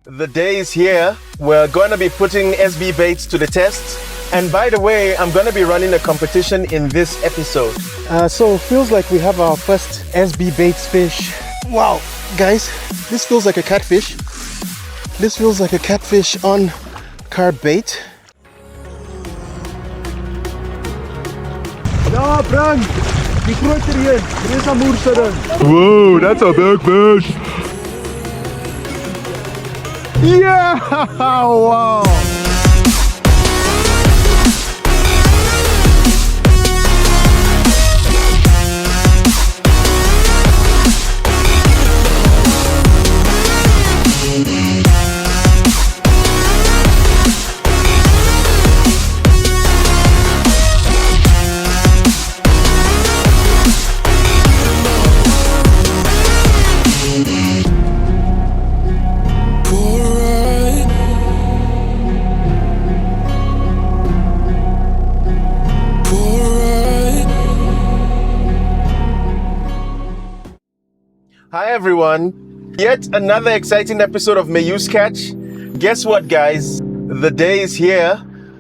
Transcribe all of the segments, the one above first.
The day is here. We're going to be putting SB Baits to the test. And by the way, I'm going to be running a competition in this episode. So it feels like we have our first SB Baits fish. Wow, guys, this feels like a catfish. This feels like a catfish on carp bait. Ja, Frank, die groter een. Hier is 'n moersiding. Whoa, that's a big fish. Yeah! Wow! Hi everyone, yet another exciting episode of Mayoo's Catch. Guess what guys, the day is here.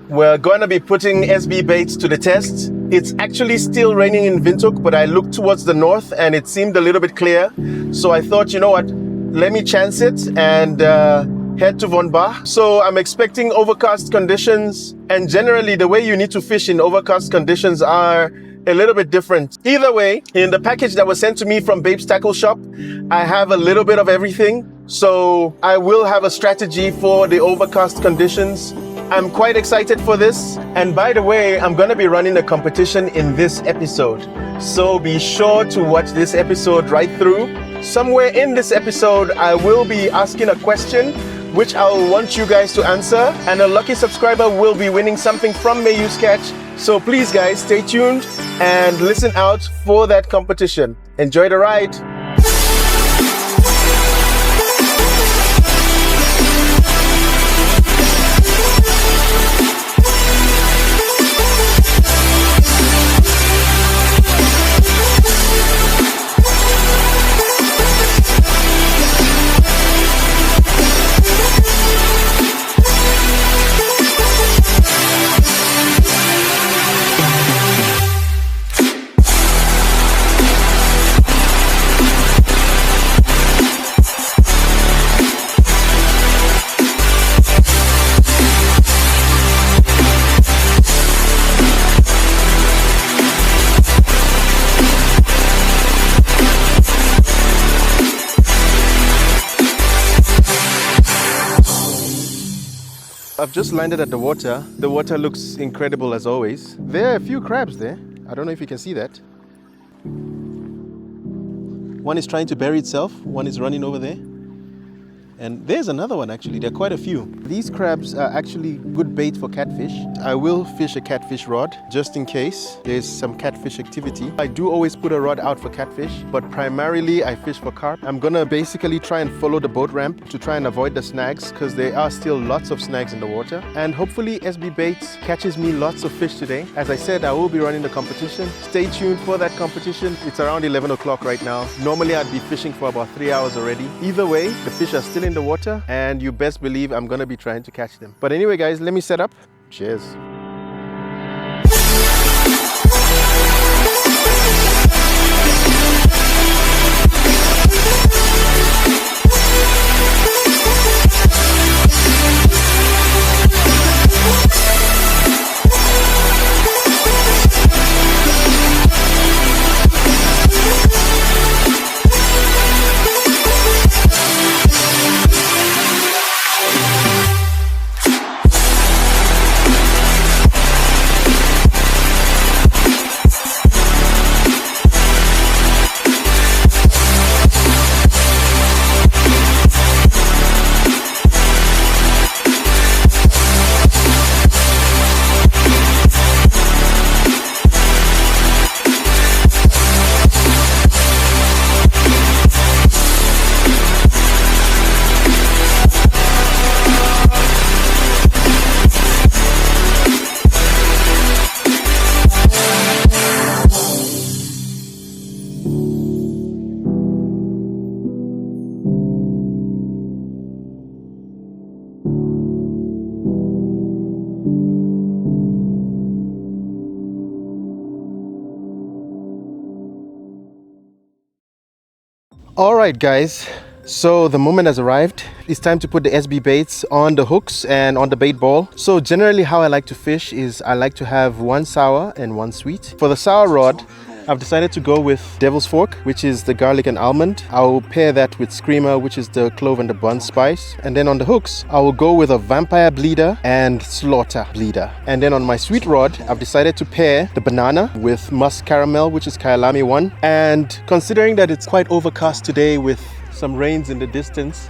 We're gonna be putting SB Baits to the test. It's actually still raining in Windhoek, but I looked towards the north and it seemed a little bit clear. So I thought, you know what, let me chance it and head to Vonba. So I'm expecting overcast conditions, and generally the way you need to fish in overcast conditions are a little bit different. Either way, in the package that was sent to me from Babe's Tackle Shop, I have a little bit of everything. So I will have a strategy for the overcast conditions. I'm quite excited for this. And by the way, I'm gonna be running a competition in this episode. So be sure to watch this episode right through. Somewhere in this episode, I will be asking a question which I'll want you guys to answer, and a lucky subscriber will be winning something from Mayoo's Catch. So please guys, stay tuned and listen out for that competition. Enjoy the ride. I've just landed at the water. The water looks incredible as always. There are a few crabs there. I don't know if you can see that. One is trying to bury itself. One is running over there. And there's another one actually. There are quite a few. These crabs are actually good bait for catfish. I will fish a catfish rod just in case there's some catfish activity. I do always put a rod out for catfish, but primarily I fish for carp. I'm gonna basically try and follow the boat ramp to try and avoid the snags, because there are still lots of snags in the water. And hopefully SB Baits catches me lots of fish today. As I said, I will be running the competition. Stay tuned for that competition. It's around 11 o'clock right now. Normally I'd be fishing for about 3 hours already. Either way, the fish are still in the water, and you best believe I'm gonna be trying to catch them. But anyway guys, let me set up. Cheers. All right, guys. So the moment has arrived. It's time to put the SB baits on the hooks and on the bait ball. So generally how I like to fish is I like to have one sour and one sweet. For the sour rod, I've decided to go with Devil's Fork, which is the garlic and almond. I'll pair that with Screamer, which is the clove and the bun spice. And then on the hooks, I will go with a Vampire Bleeder and Slaughter Bleeder. And then on my sweet rod, I've decided to pair the banana with Musk Caramel, which is Kyalami 1. And considering that it's quite overcast today with some rains in the distance,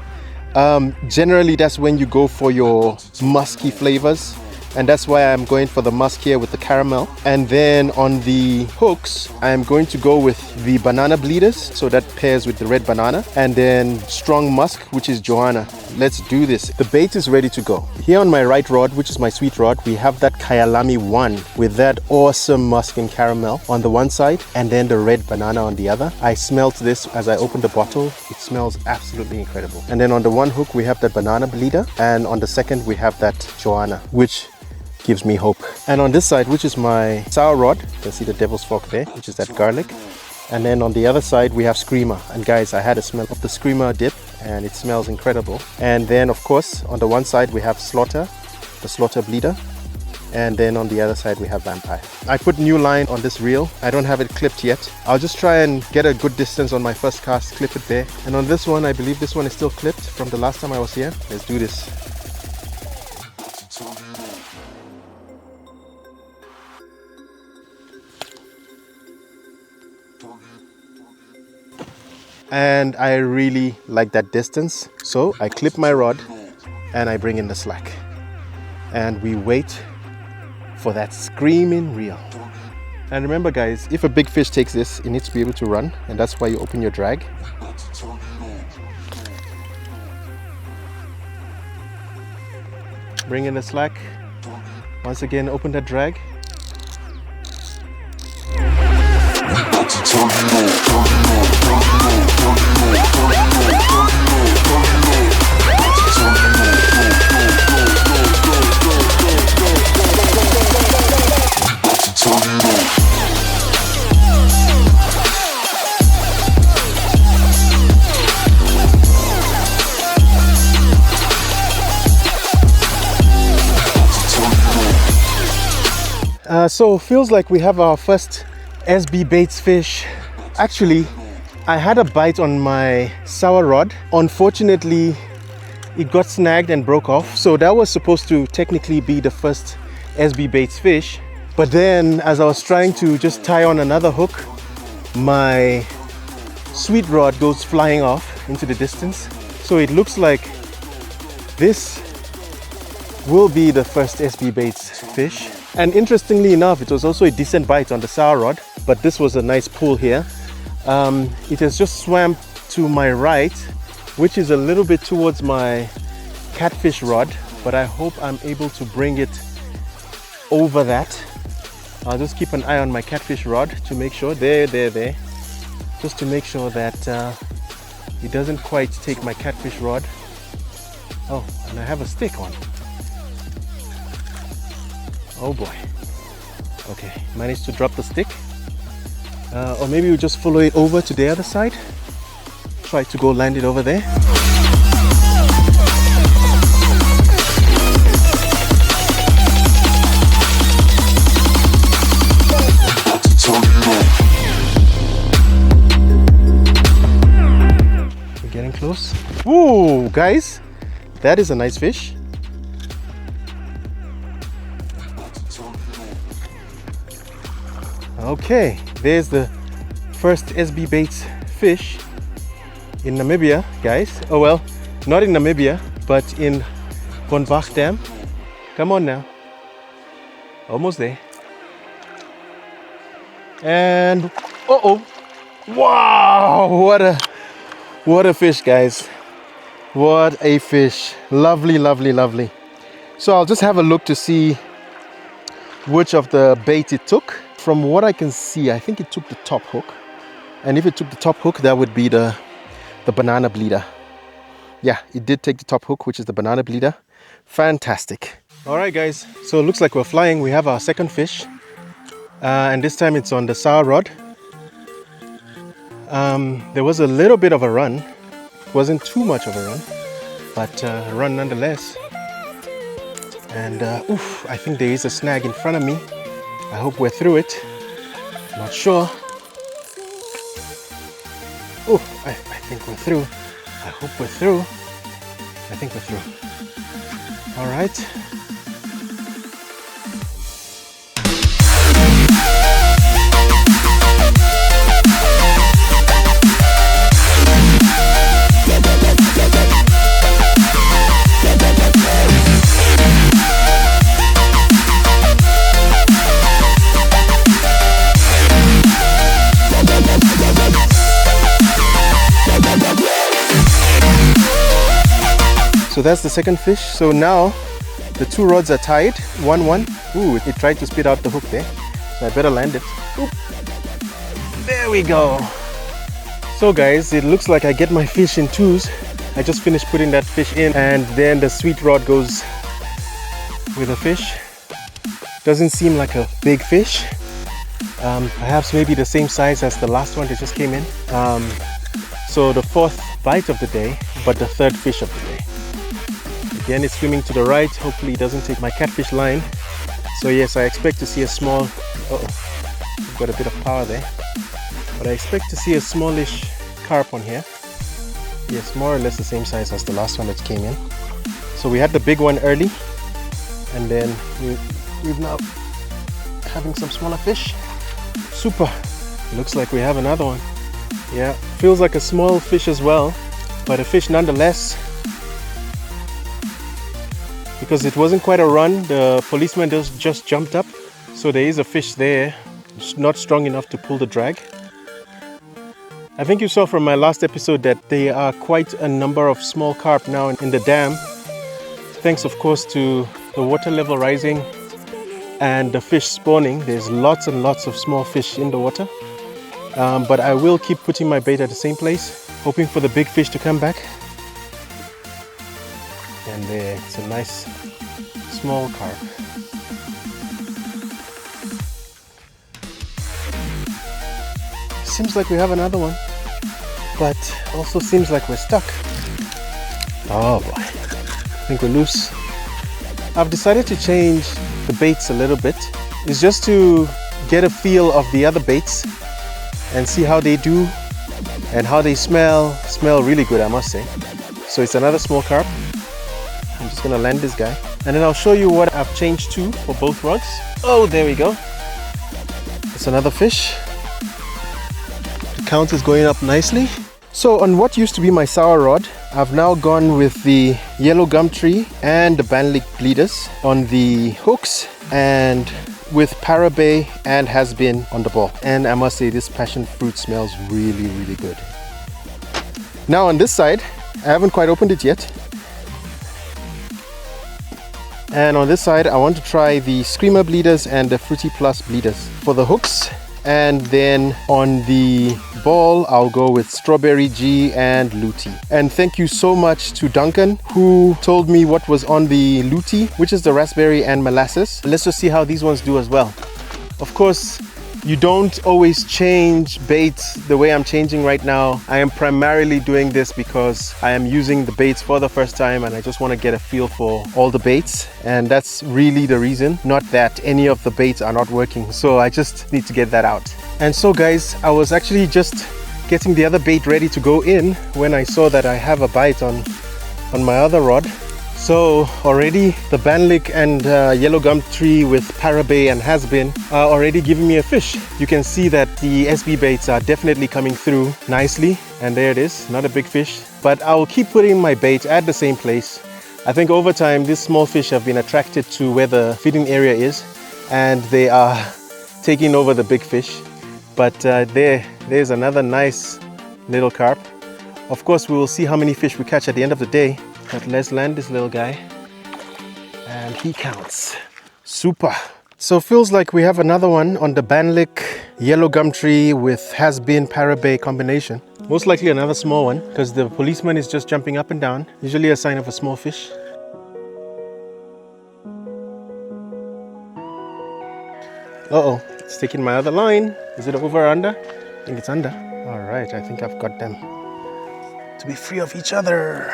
generally that's when you go for your musky flavors, and that's why I'm going for the musk here with the caramel. And then on the hooks, I'm going to go with the banana bleeders, so that pairs with the red banana, and then strong musk, which is Joanna. Let's do this. The bait is ready to go. Here on my right rod, which is my sweet rod, we have that Kyalami 1 with that awesome musk and caramel on the one side, and then the red banana on the other. I smelled this as I opened the bottle. It smells absolutely incredible. And then on the one hook, we have that banana bleeder, and on the second, we have that Joanna, which gives me hope. And on this side, which is my sour rod, you can see the Devil's Fork there, which is that garlic. And then on the other side, we have Screamer. And guys, I had a smell of the Screamer dip and it smells incredible. And then of course, on the one side, we have Slaughter, the Slaughter Bleeder. And then on the other side, we have Vampire. I put new line on this reel. I don't have it clipped yet. I'll just try and get a good distance on my first cast, clip it there. And on this one, I believe this one is still clipped from the last time I was here. Let's do this. And I really like that distance, so I clip my rod and I bring in the slack, and we wait for that screaming reel. And remember guys, if a big fish takes this, it needs to be able to run, and that's why you open your drag. Bring in the slack. Once again, open that drag. So feels like we have our first SB Baits fish. Actually, I had a bite on my sour rod. Unfortunately, it got snagged and broke off. So that was supposed to technically be the first SB Baits fish. But then as I was trying to just tie on another hook, my sweet rod goes flying off into the distance. So it looks like this will be the first SB Baits fish. And interestingly enough, it was also a decent bite on the sour rod, but this was a nice pull here. It has just swam to my right, which is a little bit towards my catfish rod, but I hope I'm able to bring it over that. I'll just keep an eye on my catfish rod to make sure, there, just to make sure that it doesn't quite take my catfish rod. Oh, and I have a stick on. Oh boy. Okay, managed to drop the stick. Or maybe we'll just follow it over to the other side. Try to go land it over there. We're getting close. Ooh, guys, that is a nice fish. Okay, there's the first SB Baits fish in Namibia, guys. Oh well, not in Namibia, but in Von Bach Dam. Come on now. Almost there. And uh-oh. Wow, what a fish, guys. What a fish. Lovely, lovely, lovely. So I'll just have a look to see which of the bait it took. From what I can see, I think it took the top hook. And if it took the top hook, that would be the banana bleeder. Yeah, it did take the top hook, which is the banana bleeder. Fantastic. All right, guys. So it looks like we're flying. We have our second fish. And this time it's on the sour rod. There was a little bit of a run. It wasn't too much of a run, but a run nonetheless. And oof, I think there is a snag in front of me. I hope we're through it. Not sure. Oh, I think we're through. I hope we're through. I think we're through. All right. So that's the second fish. So now the two rods are tied, 1-1. Ooh, it tried to spit out the hook there. So I better land it. Oop. There we go. So guys, it looks like I get my fish in twos. I just finished putting that fish in, and then the sweet rod goes with the fish. Doesn't seem like a big fish. Perhaps maybe the same size as the last one that just came in. So the fourth bite of the day, but the third fish of the day. Again, it's swimming to the right. Hopefully it doesn't take my catfish line. So yes, I expect to see a small... I've got a bit of power there. But I expect to see a smallish carp on here. Yes, more or less the same size as the last one that came in. So we had the big one early, and then we've now having some smaller fish. Super. Looks like we have another one. Yeah, feels like a small fish as well, but a fish nonetheless. Because it wasn't quite a run, the policeman just jumped up, so there is a fish there. It's not strong enough to pull the drag. I think you saw from my last episode that there are quite a number of small carp now in the dam, thanks of course to the water level rising and the fish spawning. There's lots and lots of small fish in the water, but I will keep putting my bait at the same place, hoping for the big fish to come back. And there, it's a nice small carp. Seems like we have another one, but also seems like we're stuck. Oh boy, I think we're loose. I've decided to change the baits a little bit. It's just to get a feel of the other baits and see how they do and how they smell. Smell really good, I must say. So it's another small carp. I'm just gonna land this guy, and then I'll show you what I've changed to for both rods. Oh, there we go. It's another fish. The count is going up nicely. So on what used to be my sour rod, I've now gone with the yellow gum tree and the bandlick bleeders on the hooks, and with Parabay and Has Been on the ball. And I must say, this passion fruit smells really, really good. Now on this side, I haven't quite opened it yet. And on this side, I want to try the Screamer bleeders and the Fruity Plus bleeders for the hooks. And then on the ball, I'll go with Strawberry G and Luti. And thank you so much to Duncan, who told me what was on the Luti, which is the raspberry and molasses. Let's just see how these ones do as well. Of course, you don't always change baits the way I'm changing right now. I am primarily doing this because I am using the baits for the first time, and I just want to get a feel for all the baits. And that's really the reason, not that any of the baits are not working. So I just need to get that out. And so guys, I was actually just getting the other bait ready to go in when I saw that I have a bite on my other rod. So already the bandlick and yellow gum tree with Parabay and Has Been are already giving me a fish. You can see that the SB baits are definitely coming through nicely, and there it is, not a big fish. But I will keep putting my bait at the same place. I think over time these small fish have been attracted to where the feeding area is, and they are taking over the big fish. But there's another nice little carp. Of course, we will see how many fish we catch at the end of the day. But let's land this little guy, and he counts. Super. So feels like we have another one on the bandlick yellow gum tree with Has Been Parabay combination. Most likely another small one, because the policeman is just jumping up and down. Usually a sign of a small fish. Uh-oh, it's taking my other line. Is it over or under? I think it's under. All right, I think I've got them to be free of each other.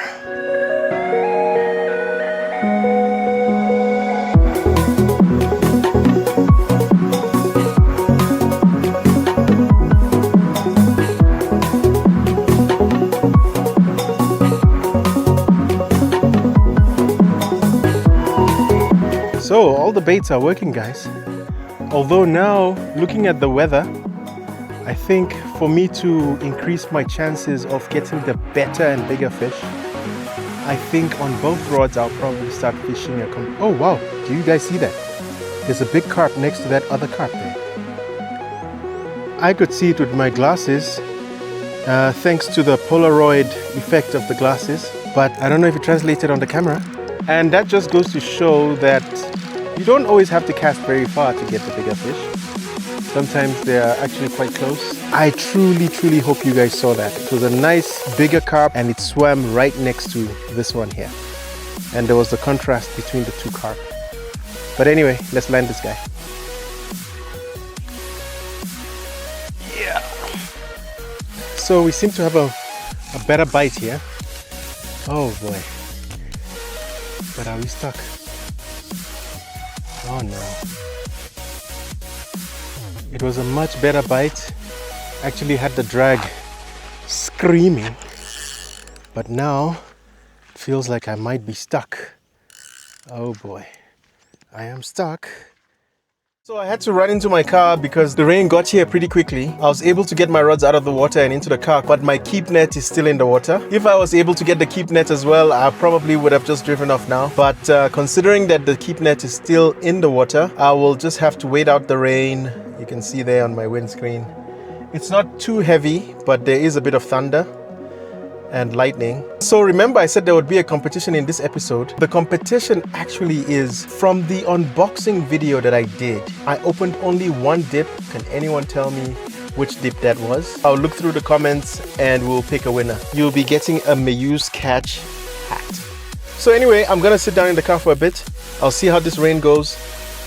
So all the baits are working, guys. Although now, looking at the weather, I think for me to increase my chances of getting the better and bigger fish, I think on both rods I'll probably start fishing oh wow, do you guys see that? There's a big carp next to that other carp there. I could see it with my glasses, thanks to the Polaroid effect of the glasses, but I don't know if it translated on the camera. And that just goes to show that you don't always have to cast very far to get the bigger fish. Sometimes they are actually quite close. I truly hope you guys saw that. It was a nice bigger carp and it swam right next to this one here. And there was the contrast between the two carp. But anyway, let's land this guy. Yeah. So we seem to have a better bite here. Oh boy. But are we stuck? Oh no. It was a much better bite. Actually had the drag screaming. But now it feels like I might be stuck. Oh boy. I am stuck. So I had to run into my car because the rain got here pretty quickly. I was able to get my rods out of the water and into the car, but my keep net is still in the water. If I was able to get the keep net as well, I probably would have just driven off now. But considering that the keep net is still in the water, I will just have to wait out the rain. You can see there on my windscreen. It's not too heavy, but there is a bit of thunder and lightning. So remember I said there would be a competition in this episode. The competition actually is from the unboxing video that I did. I opened only one dip. Can anyone tell me which dip that was? I'll look through the comments and we'll pick a winner. You'll be getting a Mayoo's Catch hat. So anyway, I'm gonna sit down in the car for a bit. I'll see how this rain goes.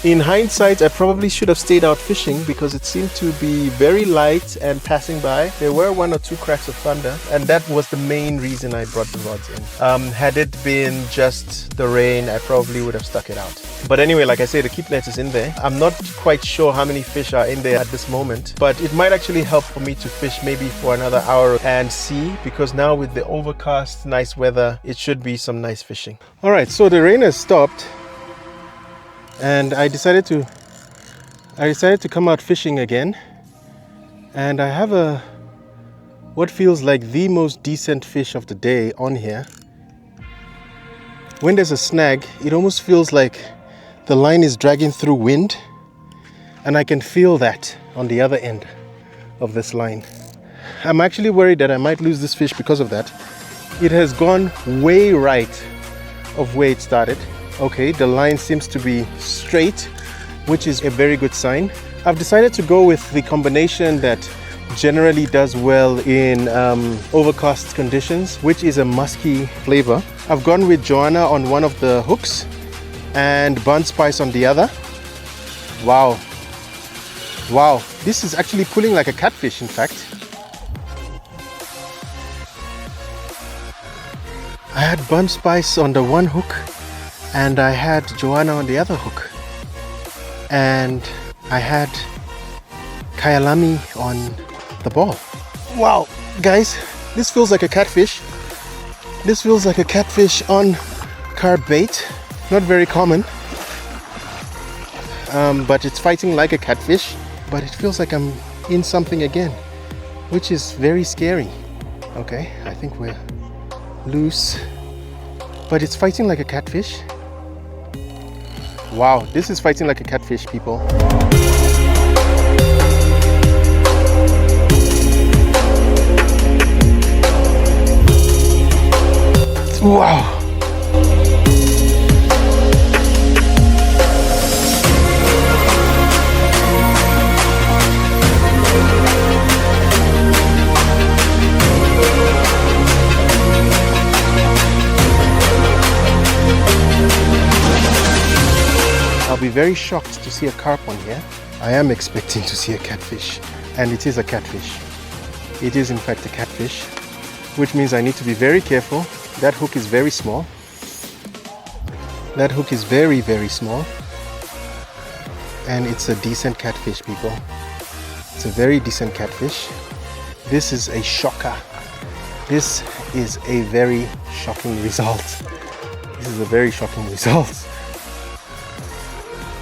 In hindsight, I probably should have stayed out fishing because it seemed to be very light and passing by. There were one or two cracks of thunder, and that was the main reason I brought the rods in. Had it been just the rain, I probably would have stuck it out. But anyway, like I say, the keep net is in there. I'm not quite sure how many fish are in there at this moment, but it might actually help for me to fish maybe for another hour and see, because now with the overcast, nice weather, it should be some nice fishing. All right, so the rain has stopped. And I decided to come out fishing again, and I have what feels like the most decent fish of the day on here. When there's a snag, it almost feels like the line is dragging through wind, and I can feel that on the other end of this line. I'm actually worried that I might lose this fish because of that. It has gone way right of where it started. Okay, the line seems to be straight, which is a very good sign. I've decided to go with the combination that generally does well in overcast conditions, which is a musky flavor. I've gone with Joanna on one of the hooks and burnt spice on the other. Wow. Wow, this is actually pulling like a catfish, in fact. I had burnt spice on the one hook, and I had Joanna on the other hook, and I had Kyalami on the ball. Wow, guys, this feels like a catfish. This feels like a catfish on carp bait. Not very common, but it's fighting like a catfish. But it feels like I'm in something again, which is very scary. Okay, I think we're loose, but it's fighting like a catfish. Wow, this is fighting like a catfish, people. Wow. I'll be very shocked to see a carp on here. I am expecting to see a catfish, and it is a catfish. It is in fact a catfish, which means I need to be very careful. That hook is very small. That hook is very, very small. And it's a decent catfish, people. It's a very decent catfish. This is a shocker. This is a very shocking result. This is a very shocking result.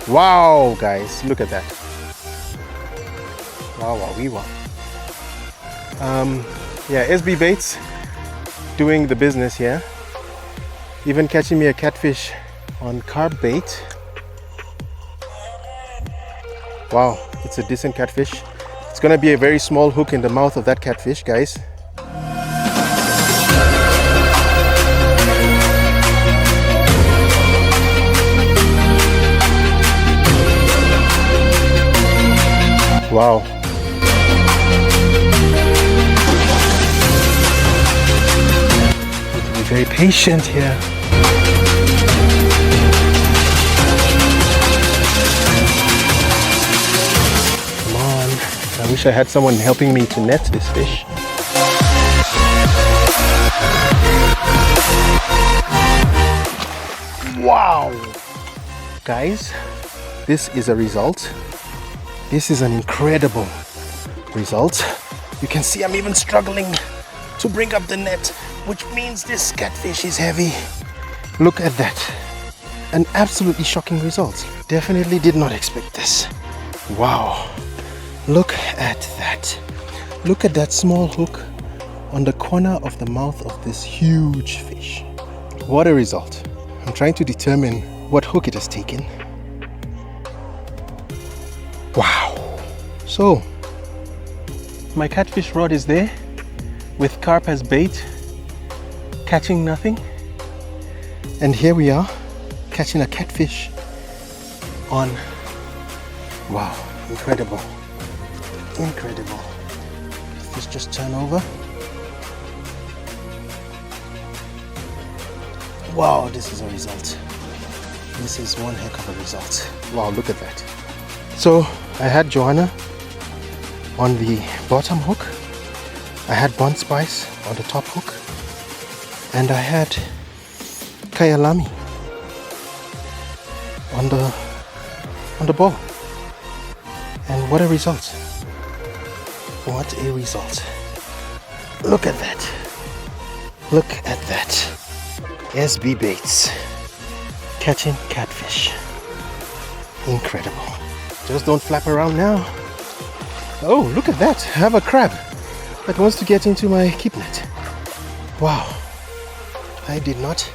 Wow, guys, look at that. Wow, wow, we wow. Yeah, SB Baits doing the business here. Even catching me a catfish on carp bait. Wow, it's a decent catfish. It's gonna be a very small hook in the mouth of that catfish, guys. Wow. Need to be very patient here. Come on. I wish I had someone helping me to net this fish. Wow. Guys, this is a result. This is an incredible result. You can see I'm even struggling to bring up the net, which means this catfish is heavy. Look at that. An absolutely shocking result. Definitely did not expect this. Wow. Look at that. Look at that small hook on the corner of the mouth of this huge fish. What a result. I'm trying to determine what hook it has taken. Wow. So, my catfish rod is there with carp as bait, catching nothing. And here we are, catching a catfish on, wow, incredible, incredible. Let's just turn over. Wow, this is a result. This is one heck of a result. Wow, look at that. So I had Joanna on the bottom hook, I had Bond Spice on the top hook, and I had Kyalami on the ball. And what a result. What a result. Look at that. Look at that. SB Baits catching catfish. Incredible. Just don't flap around now. Oh, look at that. I have a crab that wants to get into my keep net. Wow. I did not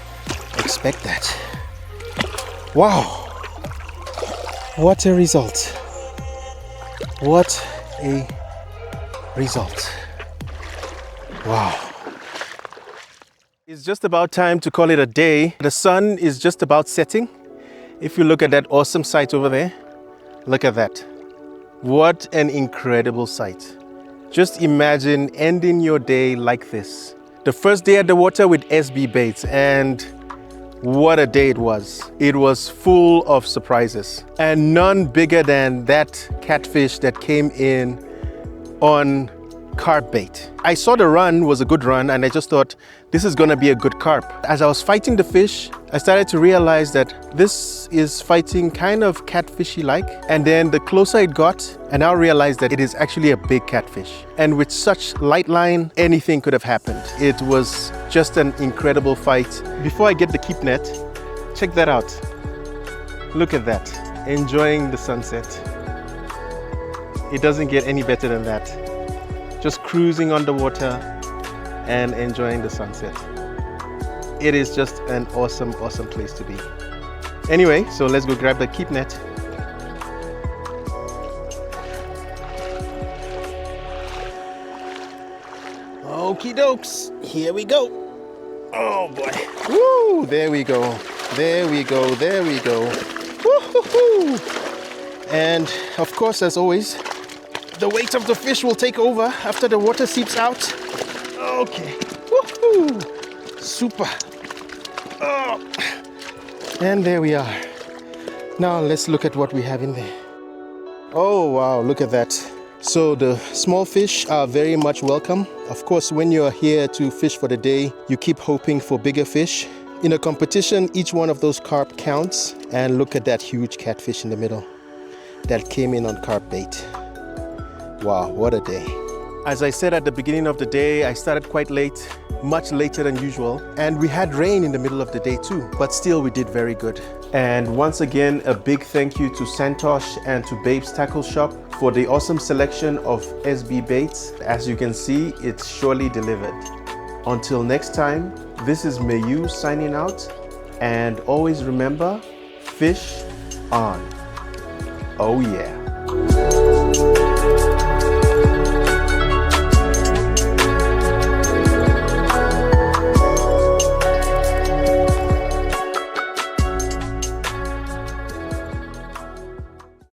expect that. Wow. What a result. What a result. Wow. It's just about time to call it a day. The sun is just about setting. If you look at that awesome sight over there, look at that. What an incredible sight. Just imagine ending your day like this. The first day at the water with SB Baits, and what a day it was. It was full of surprises, and none bigger than that catfish that came in on carp bait. I saw the run was a good run, and I just thought this is gonna be a good carp. As I was fighting the fish, I started to realize that this is fighting kind of catfishy like, and then the closer it got, I now realized that it is actually a big catfish. And with such light line, anything could have happened. It was just an incredible fight. Before I get the keep net, check that out. Look at that, enjoying the sunset. It doesn't get any better than that. Just cruising on the water and enjoying the sunset. It is just an awesome, awesome place to be. Anyway, so let's go grab the keep net. Okie dokes, here we go. Oh boy. Woo, there we go. There we go, there we go. Woo-hoo-hoo. And of course, as always, the weight of the fish will take over after the water seeps out. Okay. Woohoo! Super. Oh. And there we are. Now let's look at what we have in there. Oh wow, look at that. So the small fish are very much welcome. Of course, when you're here to fish for the day, you keep hoping for bigger fish. In a competition, each one of those carp counts. And look at that huge catfish in the middle that came in on carp bait. Wow, what a day. As I said at the beginning of the day, I started quite late, much later than usual. And we had rain in the middle of the day too, but still we did very good. And once again, a big thank you to Santosh and to Babe's Tackle Shop for the awesome selection of SB baits. As you can see, it's surely delivered. Until next time, this is Mayoo signing out. And always remember, fish on. Oh yeah.